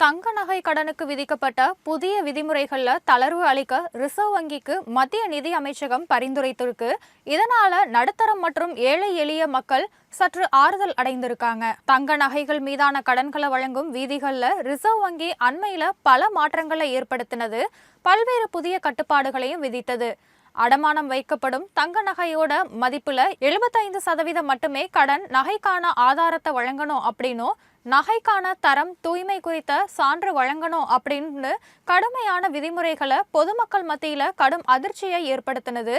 தங்க நகை கடனுக்கு விதிக்கப்பட்ட புதிய விதிமுறைகள்ல தளர்வு அளிக்க ரிசர்வ் வங்கிக்கு மத்திய நிதி அமைச்சகம் பரிந்துரைத்திருக்கு. இதனால நடுத்தரம் மற்றும் ஏழை எளிய மக்கள் சற்று ஆறுதல் அடைந்திருக்காங்க. தங்க நகைகள் மீதான கடன்களை வழங்கும் விதிகள்ல ரிசர்வ் வங்கி அண்மையில பல மாற்றங்களை ஏற்படுத்தினது, பல்வேறு புதிய கட்டுப்பாடுகளையும் விதித்தது. அடமானம் வைக்கப்படும் தங்க நகையோட மதிப்புல 75% மட்டுமே கடன் நகைக்கான ஆதாரத்தை வழங்கணும் அப்படின்னும், நகைக்கான தரம் தூய்மை குறித்த சான்று வழங்கணும் அப்படின்னு கடுமையான விதிமுறைகளை பொதுமக்கள் மத்தியில கடும் அதிர்ச்சியை ஏற்படுத்தினது.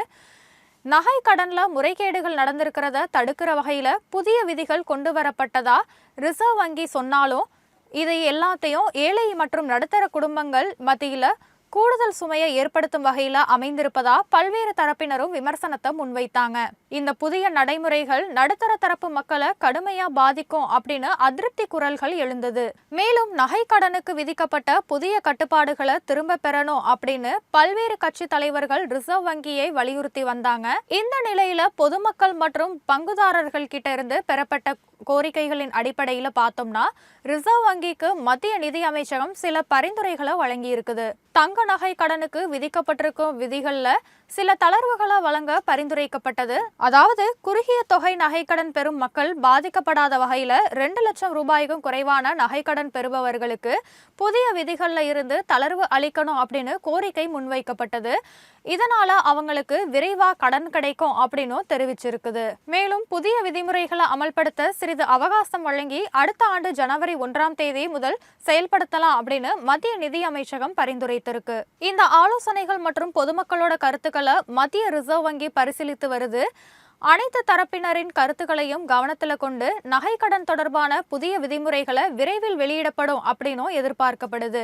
நகை கடன்ல முறைகேடுகள் நடந்திருக்கிறத தடுக்கிற வகையில புதிய விதிகள் கொண்டு வரப்பட்டதா ரிசர்வ் வங்கி சொன்னாலும், இதை எல்லாத்தையும் ஏழை மற்றும் நடுத்தர குடும்பங்கள் மத்தியில கூடுதல் சுமையை ஏற்படுத்தும் வகையில அமைந்திருப்பதா பல்வேறு தரப்பினரும் விமர்சனத்தை முன்வைத்தாங்க. இந்த புதிய நடைமுறைகள் நடுத்தர தரப்பு மக்களை கடுமையா பாதிக்கும் அப்படின்னு அதிருப்தி குரல்கள் எழுந்தது. மேலும் நகை கடனுக்கு விதிக்கப்பட்ட புதிய கட்டுப்பாடுகளை திரும்ப பெறணும் அப்படின்னு பல்வேறு கட்சி தலைவர்கள் ரிசர்வ் வங்கியை வலியுறுத்தி வந்தாங்க. இந்த நிலையில பொதுமக்கள் மற்றும் பங்குதாரர்கள் கிட்ட இருந்து பெறப்பட்ட கோரிக்கைகளின் அடிப்படையில பார்த்தோம்னா, ரிசர்வ் வங்கிக்கு மத்திய நிதி அமைச்சகம் சில பரிந்துரைகளை வழங்கி இருக்குது. தங்க நகை கடனுக்கு விதிக்கப்பட்டிருக்கும் விதிகள்ல சில தளர்வுகளை வழங்க பரிந்துரைக்கப்பட்டது. அதாவது குறுகிய தொகை நகைக்கடன் பெறும் மக்கள் பாதிக்கப்படாத வகையில 2 லட்சம் ரூபாய்க்கும் குறைவான நகைக்கடன் பெறுபவர்களுக்கு புதிய விதிகள்ல இருந்து தளர்வு அளிக்கணும் அப்படின்னு கோரிக்கை முன்வைக்கப்பட்டது. இதனால அவங்களுக்கு விரைவா கடன் கிடைக்கும் அப்படின்னு தெரிவிச்சிருக்குது. மேலும் புதிய விதிமுறைகளை அமல்படுத்த சிறிது அவகாசம் வழங்கி அடுத்த ஆண்டு ஜனவரி 1ஆம் தேதி முதல் செயல்படுத்தலாம் அப்படின்னு மத்திய நிதி அமைச்சகம் பரிந்துரைத்திருக்கு. இந்த ஆலோசனைகள் மற்றும் பொதுமக்களோட கருத்துக்களை மத்திய ரிசர்வ் வங்கி பரிசீலித்து வருது. அனைத்து தரப்பினரின் கருத்துக்களையும் கவனத்தில் கொண்டு நகை கடன் தொடர்பான புதிய விதிமுறைகளை விரைவில் வெளியிடப்படும் அப்படின்னும் எதிர்பார்க்கப்படுது.